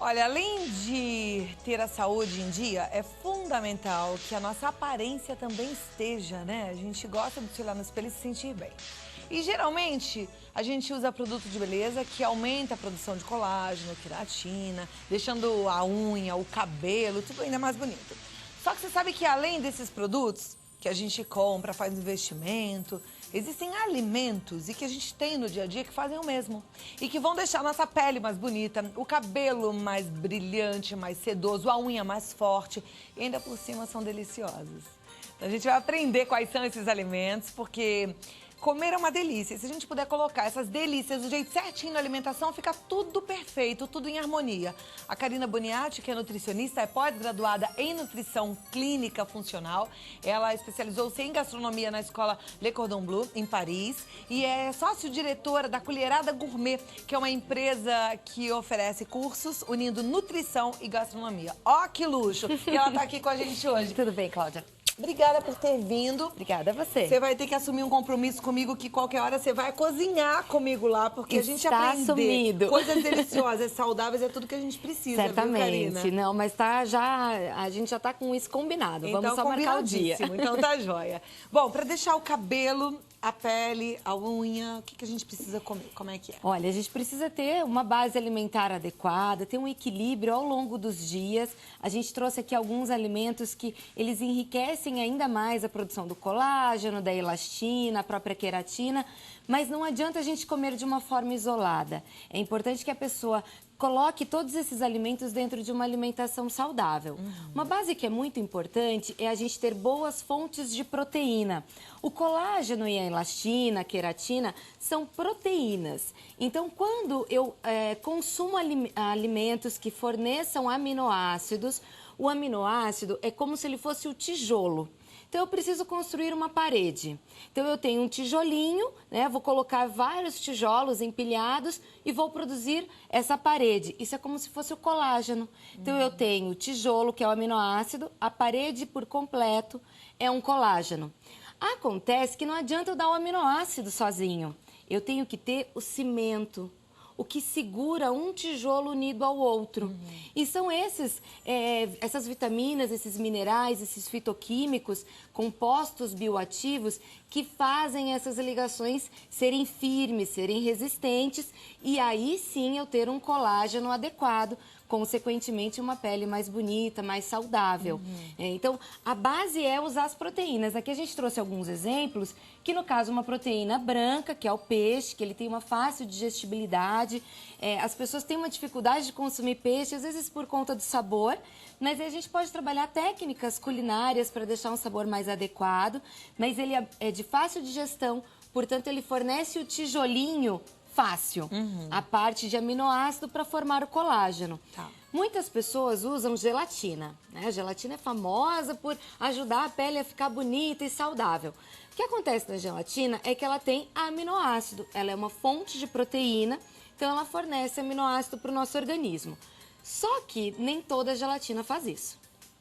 Olha, além de ter a saúde em dia, é fundamental que a nossa aparência também esteja, né? A gente gosta de se olhar no espelho e se sentir bem. E geralmente a gente usa produto de beleza que aumenta a produção de colágeno, queratina, deixando a unha, o cabelo, tudo ainda mais bonito. Só que você sabe que além desses produtos que a gente compra, faz investimento, existem alimentos e que a gente tem no dia a dia que fazem o mesmo. E que vão deixar a nossa pele mais bonita, o cabelo mais brilhante, mais sedoso, a unha mais forte. E ainda por cima são deliciosos. Então a gente vai aprender quais são esses alimentos, porque comer é uma delícia. E se a gente puder colocar essas delícias do jeito certinho na alimentação, fica tudo perfeito, tudo em harmonia. A Karina Boniati, que é nutricionista, é pós-graduada em nutrição clínica funcional. Ela especializou-se em gastronomia na escola Le Cordon Bleu, em Paris. E é sócio-diretora da Colherada Gourmet, que é uma empresa que oferece cursos unindo nutrição e gastronomia. Ó, que luxo! E ela tá aqui com a gente hoje. Tudo bem, Cláudia? Obrigada por ter vindo. Obrigada a você. Você vai ter que assumir um compromisso comigo que qualquer hora você vai cozinhar comigo lá, porque a gente aprender assumido. coisas deliciosas, saudáveis é tudo que a gente precisa, Certamente, viu, Karina? não, mas a gente já tá com isso combinado. Então, Vamos só marcar o dia. Então tá joia. Bom, para deixar o cabelo, a pele, a unha, o que a gente precisa comer? Como é que é? Olha, a gente precisa ter uma base alimentar adequada, ter um equilíbrio ao longo dos dias. A gente trouxe aqui alguns alimentos que eles enriquecem ainda mais a produção do colágeno, da elastina, a própria queratina, mas não adianta a gente comer de uma forma isolada. É importante que a pessoa coloque todos esses alimentos dentro de uma alimentação saudável. Uma base que é muito importante é a gente ter boas fontes de proteína. O colágeno e a elastina, a queratina, são proteínas. Então, quando eu consumo alimentos que forneçam aminoácidos, o aminoácido é como se ele fosse o tijolo. Então, eu preciso construir uma parede. Então, eu tenho um tijolinho, né? Vou colocar vários tijolos empilhados e vou produzir essa parede. Isso é como se fosse o colágeno. Então, eu tenho o tijolo, que é o aminoácido, a parede por completo é um colágeno. Acontece que não adianta eu dar o aminoácido sozinho. Eu tenho que ter o cimento, o que segura um tijolo unido ao outro. E são essas vitaminas, esses minerais, esses fitoquímicos, compostos bioativos que fazem essas ligações serem firmes, serem resistentes e aí sim eu ter um colágeno adequado, consequentemente uma pele mais bonita, mais saudável. Então, a base é usar as proteínas. Aqui a gente trouxe alguns exemplos, que no caso uma proteína branca, que é o peixe, que ele tem uma fácil digestibilidade. As pessoas têm uma dificuldade de consumir peixe, às vezes por conta do sabor, mas aí a gente pode trabalhar técnicas culinárias para deixar um sabor mais adequado, mas ele é de fácil digestão, portanto ele fornece o tijolinho fácil, a parte de aminoácido para formar o colágeno. Tá. Muitas pessoas usam gelatina, né? A gelatina é famosa por ajudar a pele a ficar bonita e saudável. O que acontece na gelatina é que ela tem aminoácido, ela é uma fonte de proteína, então ela fornece aminoácido para o nosso organismo. Só que nem toda gelatina faz isso.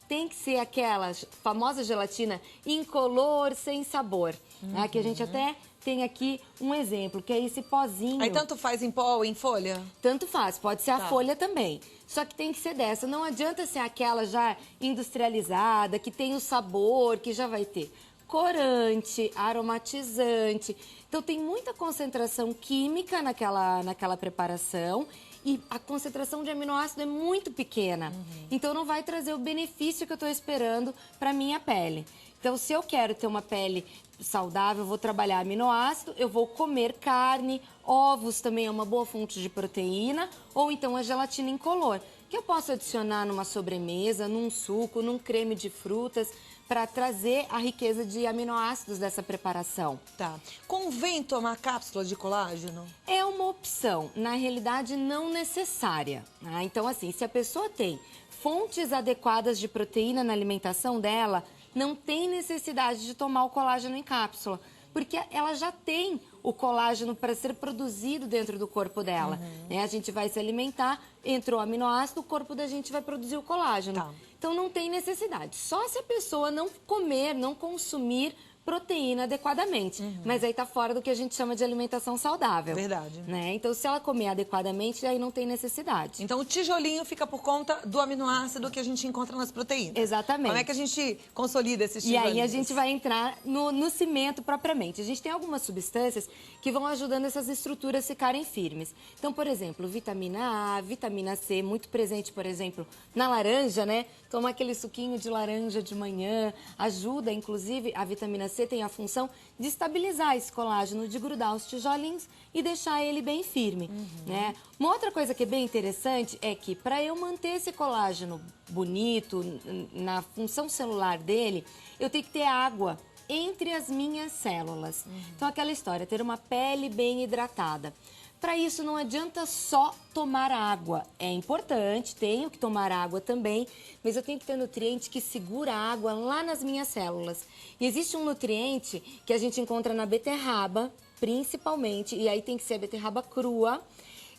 Tem que ser aquela famosa gelatina incolor, sem sabor, né? Que a gente até tem aqui um exemplo, que é esse pozinho. Aí tanto faz em pó ou em folha? Tanto faz, pode ser a folha também. Só que tem que ser dessa, não adianta ser aquela já industrializada, que tem o sabor, que já vai ter corante, aromatizante. Então tem muita concentração química naquela preparação e a concentração de aminoácido é muito pequena. Então não vai trazer o benefício que eu estou esperando para minha pele. Então, se eu quero ter uma pele saudável, eu vou trabalhar aminoácido, eu vou comer carne, ovos também é uma boa fonte de proteína, ou então a gelatina incolor, que eu posso adicionar numa sobremesa, num suco, num creme de frutas, para trazer a riqueza de aminoácidos dessa preparação. Tá. Convém tomar cápsula de colágeno? É uma opção, na realidade não necessária. Né? Então, assim, se a pessoa tem fontes adequadas de proteína na alimentação dela, não tem necessidade de tomar o colágeno em cápsula, porque ela já tem o colágeno para ser produzido dentro do corpo dela. Né? A gente vai se alimentar, entrou o aminoácido, o corpo da gente vai produzir o colágeno. Tá. Então não tem necessidade. Só se a pessoa não comer, não consumir proteína adequadamente. Mas aí tá fora do que a gente chama de alimentação saudável. Verdade. Né? Então, se ela comer adequadamente, aí não tem necessidade. Então, o tijolinho fica por conta do aminoácido que a gente encontra nas proteínas. Exatamente. Como é que a gente consolida esses E tijolinhos? aí a gente vai entrar no cimento propriamente. A gente tem algumas substâncias que vão ajudando essas estruturas a ficarem firmes. Então, por exemplo, vitamina A, vitamina C, muito presente, por exemplo, na laranja, né? Tomar aquele suquinho de laranja de manhã, ajuda, inclusive, a vitamina C tem a função de estabilizar esse colágeno, de grudar os tijolinhos e deixar ele bem firme, né? Uma outra coisa que é bem interessante é que para eu manter esse colágeno bonito, na função celular dele, eu tenho que ter água entre as minhas células. Então, aquela história, ter uma pele bem hidratada. Para isso, não adianta só tomar água. É importante, tenho que tomar água também, mas eu tenho que ter nutriente que segura a água lá nas minhas células. E existe um nutriente que a gente encontra na beterraba, principalmente, e aí tem que ser a beterraba crua,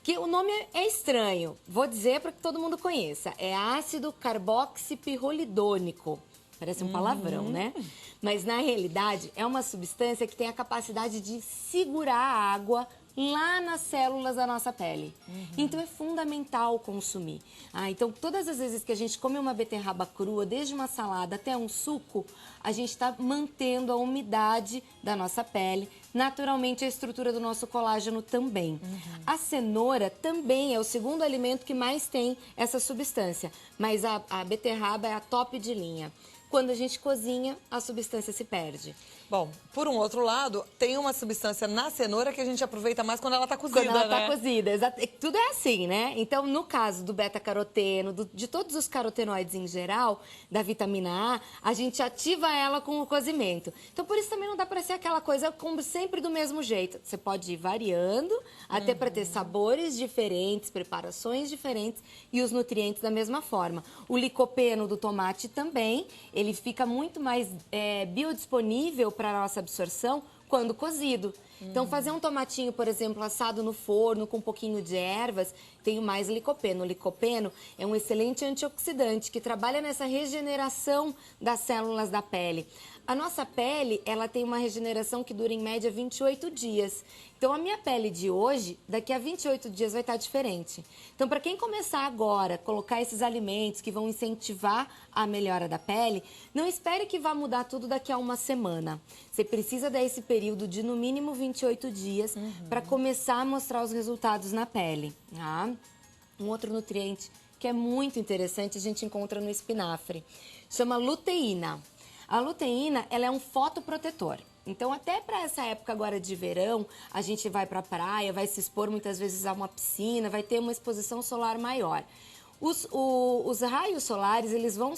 que o nome é estranho. Vou dizer para que todo mundo conheça. É ácido carboxipirrolidônico. Parece um palavrão, né? Mas, na realidade, é uma substância que tem a capacidade de segurar a água lá nas células da nossa pele. Então, é fundamental consumir. Então, todas as vezes que a gente come uma beterraba crua, desde uma salada até um suco, a gente está mantendo a umidade da nossa pele. Naturalmente, a estrutura do nosso colágeno também. A cenoura também é o segundo alimento que mais tem essa substância. Mas a beterraba é a top de linha. Quando a gente cozinha, a substância se perde. Bom, por um outro lado, tem uma substância na cenoura que a gente aproveita mais quando ela tá cozida, Quando ela né? tá cozida, tudo é assim, né? Então, no caso do beta-caroteno, de todos os carotenoides em geral, da vitamina A gente ativa ela com o cozimento. Então, por isso também não dá para ser aquela coisa como sempre do mesmo jeito. Você pode ir variando, até para ter sabores diferentes, preparações diferentes e os nutrientes da mesma forma. O licopeno do tomate também, ele fica muito mais biodisponível para a nossa absorção quando cozido. Então, fazer um tomatinho, por exemplo, assado no forno com um pouquinho de ervas, tem mais licopeno. O licopeno é um excelente antioxidante que trabalha nessa regeneração das células da pele. A nossa pele, ela tem uma regeneração que dura em média 28 dias. Então, a minha pele de hoje, daqui a 28 dias vai estar diferente. Então, para quem começar agora a colocar esses alimentos que vão incentivar a melhora da pele, não espere que vá mudar tudo daqui a uma semana. Você precisa dar esse período de, no mínimo, 28 dias para começar a mostrar os resultados na pele. Tá? Um outro nutriente que é muito interessante, a gente encontra no espinafre. Chama luteína. A luteína, ela é um fotoprotetor. Então, até para essa época agora de verão, a gente vai para a praia, vai se expor muitas vezes a uma piscina, vai ter uma exposição solar maior. Os raios solares, eles vão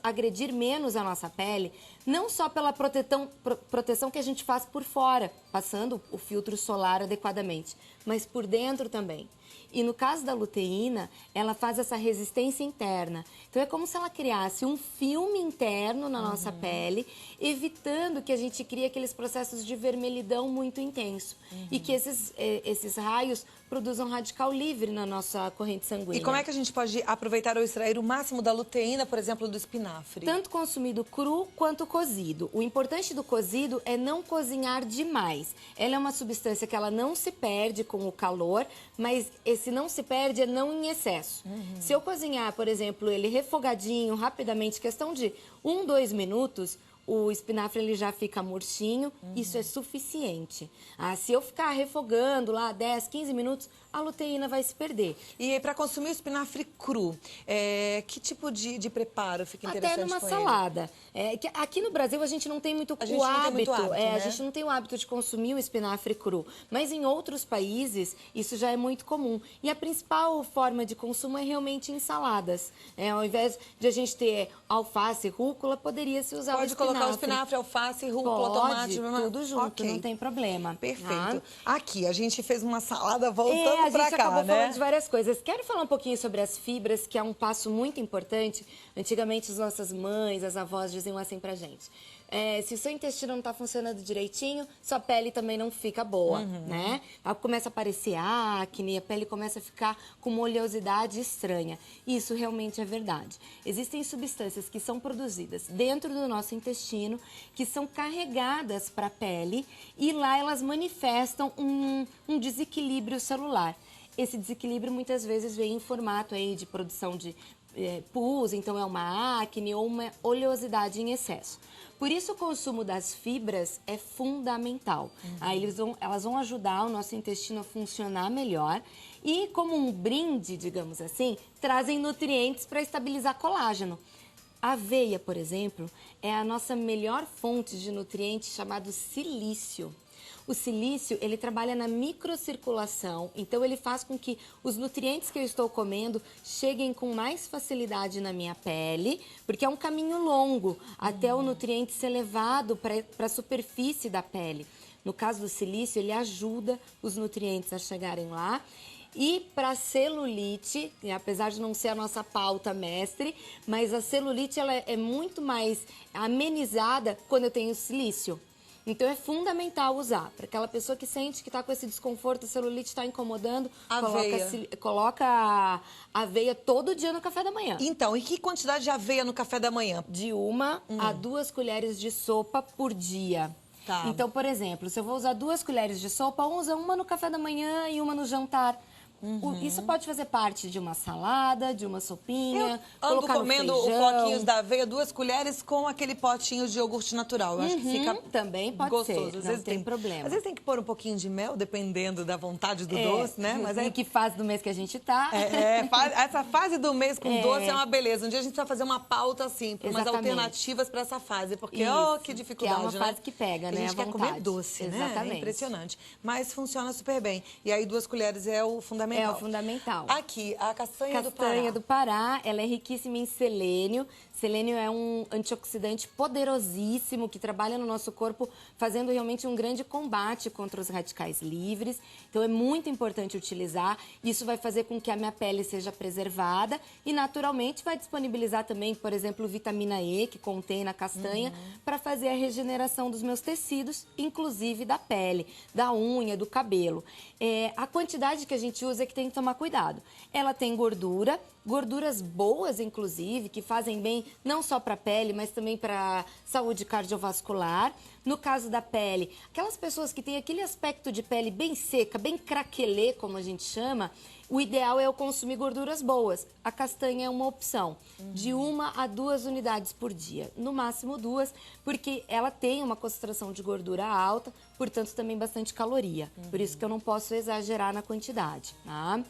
agredir menos a nossa pele, não só pela proteção que a gente faz por fora, passando o filtro solar adequadamente, mas por dentro também. E no caso da luteína, ela faz essa resistência interna. Então, é como se ela criasse um filme interno na nossa pele, evitando que a gente crie aqueles processos de vermelhidão muito intenso. E que esses raios produzam radical livre na nossa corrente sanguínea. E como é que a gente pode aproveitar ou extrair o máximo da luteína, por exemplo, do espinafre? Tanto consumido cru quanto cozido. O importante do cozido é não cozinhar demais. Ela é uma substância que ela não se perde com o calor, mas esse não se perde é não em excesso. Se eu cozinhar, por exemplo, ele refogadinho, rapidamente, questão de 1, 2 minutos, o espinafre ele já fica murchinho, isso é suficiente. Se eu ficar refogando lá 10, 15 minutos, a luteína vai se perder. E para consumir o espinafre cru, que tipo de preparo fica interessante até numa com salada. Aqui no Brasil a gente não tem muito o hábito. Né? A gente não tem o hábito de consumir o espinafre cru. Mas em outros países isso já é muito comum. E a principal forma de consumo é realmente em saladas. Ao invés de a gente ter alface, rúcula, poderia-se usar o espinafre. Pode colocar o espinafre, alface, rúcula, tomate, tudo junto, não tem problema. Perfeito. Aqui, a gente fez uma salada voltando a gente acabou né? falando de várias coisas. Quero falar um pouquinho sobre as fibras, que é um passo muito importante. Antigamente, as nossas mães, as avós diziam assim pra gente: se o seu intestino não está funcionando direitinho, sua pele também não fica boa, né? Começa a aparecer acne, a pele começa a ficar com uma oleosidade estranha. Isso realmente é verdade. Existem substâncias que são produzidas dentro do nosso intestino, que são carregadas para a pele e lá elas manifestam um desequilíbrio celular. Esse desequilíbrio muitas vezes vem em formato aí de produção de pus, então é uma acne ou uma oleosidade em excesso. Por isso o consumo das fibras é fundamental. Aí elas vão ajudar o nosso intestino a funcionar melhor e, como um brinde, digamos assim, trazem nutrientes para estabilizar colágeno. A aveia, por exemplo, é a nossa melhor fonte de nutriente chamado silício. O silício, ele trabalha na microcirculação, então ele faz com que os nutrientes que eu estou comendo cheguem com mais facilidade na minha pele, porque é um caminho longo até o nutriente ser levado para a superfície da pele. No caso do silício, ele ajuda os nutrientes a chegarem lá. E para celulite, apesar de não ser a nossa pauta mestre, mas a celulite ela é muito mais amenizada quando eu tenho silício. Então é fundamental usar. Para aquela pessoa que sente que está com esse desconforto, a celulite está incomodando, coloca a aveia todo dia no café da manhã. Então, e que quantidade de aveia no café da manhã? De 1 a 2 colheres de sopa por dia. Tá. Então, por exemplo, se eu vou usar 2 colheres de sopa, usa uma no café da manhã e uma no jantar. Isso pode fazer parte de uma salada, de uma sopinha, eu ando colocar comendo no os feijão. floquinhos da aveia, 2 colheres com aquele potinho de iogurte natural. Eu acho que fica também pode gostoso. ser, Às não vezes tem problema. Às vezes tem que pôr um pouquinho de mel, dependendo da vontade do doce, né? Mas aí que fase do mês que a gente tá. Essa fase do mês com doce é uma beleza. Um dia a gente vai fazer uma pauta, assim, para umas alternativas para essa fase. Porque, que dificuldade, que é uma fase que pega, né? A gente quer comer doce, né? É impressionante. Mas funciona super bem. E aí 2 colheres é o fundamental. É o fundamental. Aqui, a castanha do Pará. Castanha do Pará, ela é riquíssima em selênio. Selênio é um antioxidante poderosíssimo que trabalha no nosso corpo, fazendo realmente um grande combate contra os radicais livres. Então é muito importante utilizar. Isso vai fazer com que a minha pele seja preservada e naturalmente vai disponibilizar também, por exemplo, vitamina E, que contém na castanha, para fazer a regeneração dos meus tecidos, inclusive da pele, da unha, do cabelo. A quantidade que a gente usa é que tem que tomar cuidado. Ela tem gordura, gorduras boas, inclusive, que fazem bem não só para a pele, mas também para a saúde cardiovascular. No caso da pele, aquelas pessoas que têm aquele aspecto de pele bem seca, bem craquelê, como a gente chama, o ideal é eu consumir gorduras boas. A castanha é uma opção, de 1 a 2 unidades por dia, no máximo 2, porque ela tem uma concentração de gordura alta, portanto também bastante caloria. Por isso que eu não posso exagerar na quantidade, tá?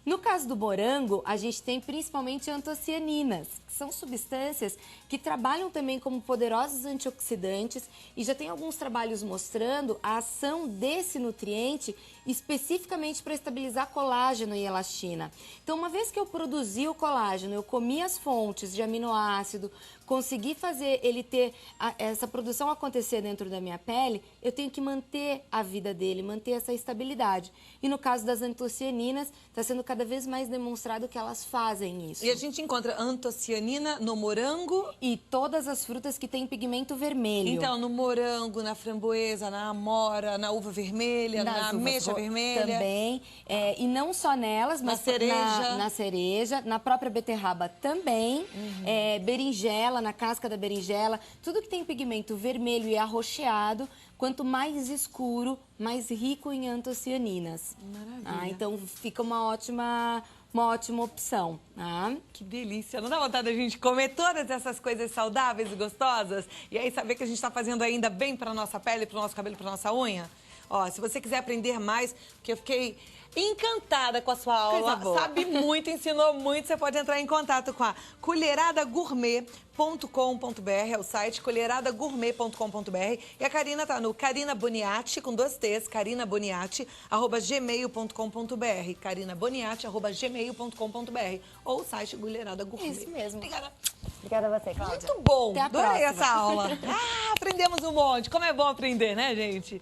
No caso do morango, a gente tem principalmente antocianinas, que são substâncias que trabalham também como poderosos antioxidantes e já tem alguns trabalhos mostrando a ação desse nutriente especificamente para estabilizar colágeno e elastina. Então, uma vez que eu produzi o colágeno, eu comi as fontes de aminoácido, consegui fazer ele ter essa produção acontecer dentro da minha pele, eu tenho que manter a vida dele, manter essa estabilidade. E no caso das antocianinas, está sendo cada vez mais demonstrado que elas fazem isso. E a gente encontra antocianina no morango e todas as frutas que têm pigmento vermelho. Então, no morango, na framboesa, na amora, na uva vermelha, na ameixa vermelha. Também. E não só nelas, mas na cereja, na própria beterraba também. Berinjela, na casca da berinjela. Tudo que tem pigmento vermelho e arroxeado, quanto mais escuro, mais rico em antocianinas. Maravilha. Então, fica uma ótima opção. Que delícia! Não dá vontade da gente comer todas essas coisas saudáveis e gostosas? E aí saber que a gente está fazendo ainda bem para nossa pele, para o nosso cabelo, para nossa unha? Ó, se você quiser aprender mais, porque eu fiquei encantada com a sua aula, sabe muito, ensinou muito, você pode entrar em contato com a colheradagourmet.com.br, é o site colheradagourmet.com.br, e a Karina tá no Karina Boniati, com 2 T's, karinaboniati@gmail.com.br, karinaboniati@gmail.com.br, ou o site Colherada Gourmet. Isso mesmo. Obrigada. Obrigada a você, Cláudia. Muito bom, Até a adorei próxima. essa aula. Aprendemos um monte, como é bom aprender, né, gente?